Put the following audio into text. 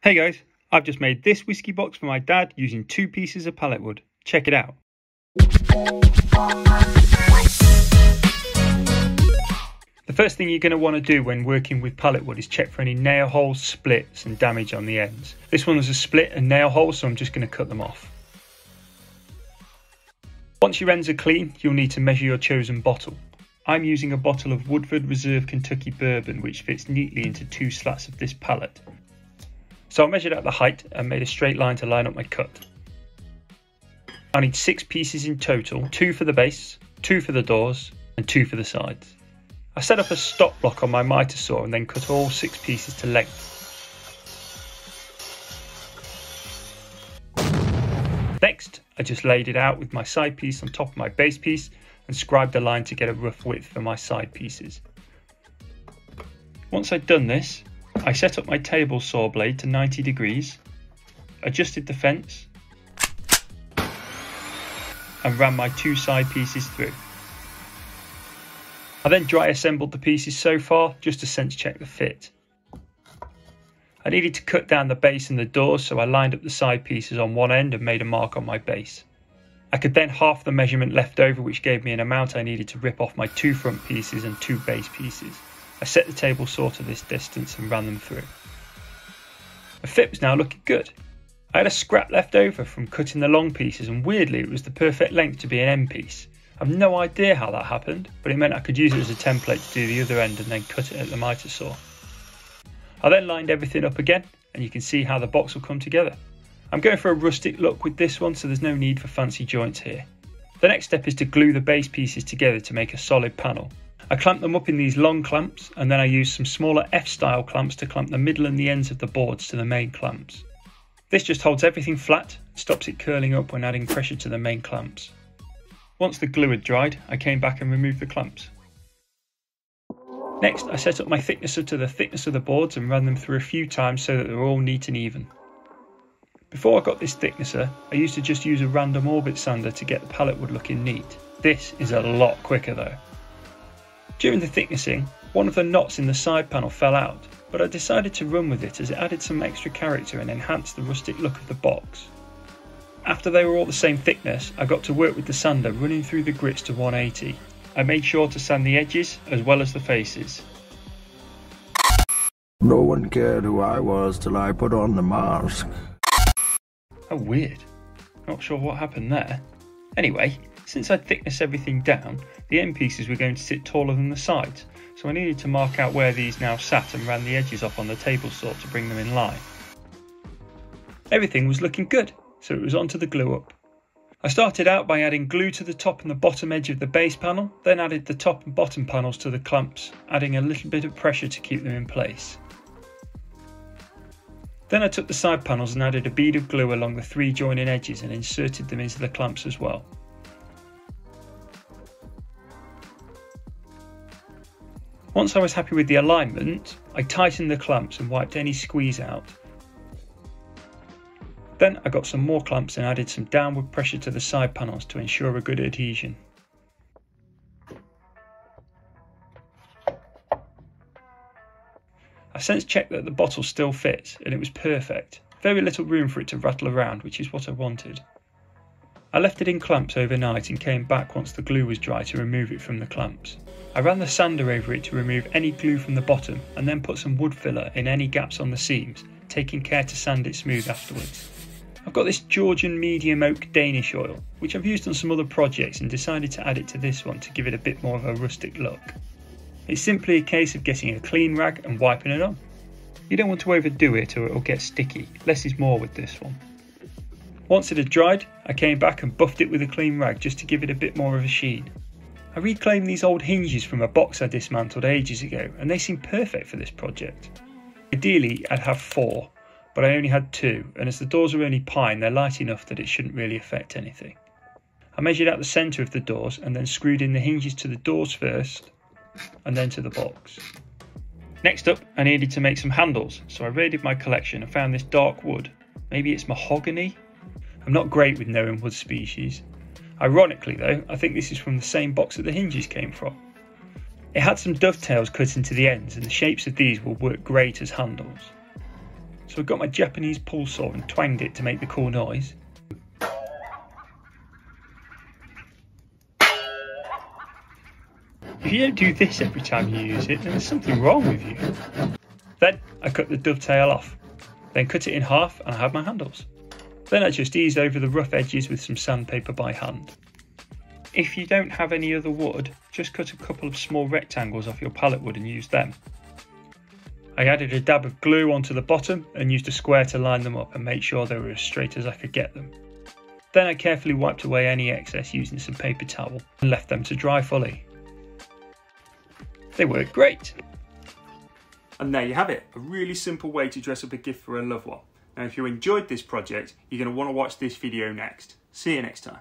Hey guys, I've just made this whiskey box for my dad using 2 pieces of pallet wood. Check it out. The first thing you're going to want to do when working with pallet wood is check for any nail holes, splits and damage on the ends. This one was a split and nail hole, so I'm just going to cut them off. Once your ends are clean, you'll need to measure your chosen bottle. I'm using a bottle of Woodford Reserve Kentucky bourbon which fits neatly into 2 slats of this pallet. So I measured out the height and made a straight line to line up my cut. I need 6 pieces in total, 2 for the base, 2 for the doors and 2 for the sides. I set up a stop block on my miter saw and then cut all 6 pieces to length. Next, I just laid it out with my side piece on top of my base piece and scribed a line to get a rough width for my side pieces. Once I'd done this, I set up my table saw blade to 90 degrees, adjusted the fence and ran my 2 side pieces through. I then dry assembled the pieces so far just to sense check the fit. I needed to cut down the base and the doors, so I lined up the side pieces on one end and made a mark on my base. I could then half the measurement left over, which gave me an amount I needed to rip off my 2 front pieces and 2 base pieces. I set the table saw to this distance and ran them through. The fit was now looking good. I had a scrap left over from cutting the long pieces and weirdly it was the perfect length to be an end piece. I've no idea how that happened, but it meant I could use it as a template to do the other end and then cut it at the miter saw. I then lined everything up again and you can see how the box will come together. I'm going for a rustic look with this one, so there's no need for fancy joints here. The next step is to glue the base pieces together to make a solid panel. I clamped them up in these long clamps and then I used some smaller F-style clamps to clamp the middle and the ends of the boards to the main clamps. This just holds everything flat, stops it curling up when adding pressure to the main clamps. Once the glue had dried, I came back and removed the clamps. Next, I set up my thicknesser to the thickness of the boards and ran them through a few times so that they were all neat and even. Before I got this thicknesser, I used to just use a random orbit sander to get the pallet wood looking neat. This is a lot quicker though. During the thicknessing, one of the knots in the side panel fell out, but I decided to run with it as it added some extra character and enhanced the rustic look of the box. After they were all the same thickness, I got to work with the sander running through the grits to 180. I made sure to sand the edges as well as the faces. No one cared who I was till I put on the mask. Oh, weird. Not sure what happened there. Anyway, since I'd thicknessed everything down, the end pieces were going to sit taller than the sides, so I needed to mark out where these now sat and ran the edges off on the table saw to bring them in line. Everything was looking good, so it was onto the glue up. I started out by adding glue to the top and the bottom edge of the base panel, then added the top and bottom panels to the clamps, adding a little bit of pressure to keep them in place. Then I took the side panels and added a bead of glue along the 3 joining edges and inserted them into the clamps as well. Once I was happy with the alignment, I tightened the clamps and wiped any squeeze out. Then I got some more clamps and added some downward pressure to the side panels to ensure a good adhesion. I sense checked that the bottle still fits and it was perfect. Very little room for it to rattle around, which is what I wanted. I left it in clamps overnight and came back once the glue was dry to remove it from the clamps. I ran the sander over it to remove any glue from the bottom and then put some wood filler in any gaps on the seams, taking care to sand it smooth afterwards. I've got this Georgian medium oak Danish oil, which I've used on some other projects and decided to add it to this one to give it a bit more of a rustic look. It's simply a case of getting a clean rag and wiping it on. You don't want to overdo it or it'll get sticky, less is more with this one. Once it had dried, I came back and buffed it with a clean rag just to give it a bit more of a sheen. I reclaimed these old hinges from a box I dismantled ages ago and they seem perfect for this project. Ideally I'd have 4, but I only had 2, and as the doors are only pine they're light enough that it shouldn't really affect anything. I measured out the centre of the doors and then screwed in the hinges to the doors first and then to the box. Next up I needed to make some handles, so I raided my collection and found this dark wood. Maybe it's mahogany? I'm not great with knowing wood species. Ironically though, I think this is from the same box that the hinges came from. It had some dovetails cut into the ends and the shapes of these will work great as handles. So I got my Japanese pull saw and twanged it to make the cool noise. If you don't do this every time you use it, then there's something wrong with you. Then I cut the dovetail off, then cut it in half and I had my handles. Then I just eased over the rough edges with some sandpaper by hand. If you don't have any other wood, just cut a couple of small rectangles off your pallet wood and use them. I added a dab of glue onto the bottom and used a square to line them up and make sure they were as straight as I could get them. Then I carefully wiped away any excess using some paper towel and left them to dry fully. They worked great! And there you have it, a really simple way to dress up a gift for a loved one. Now if you enjoyed this project, you're going to want to watch this video next. See you next time.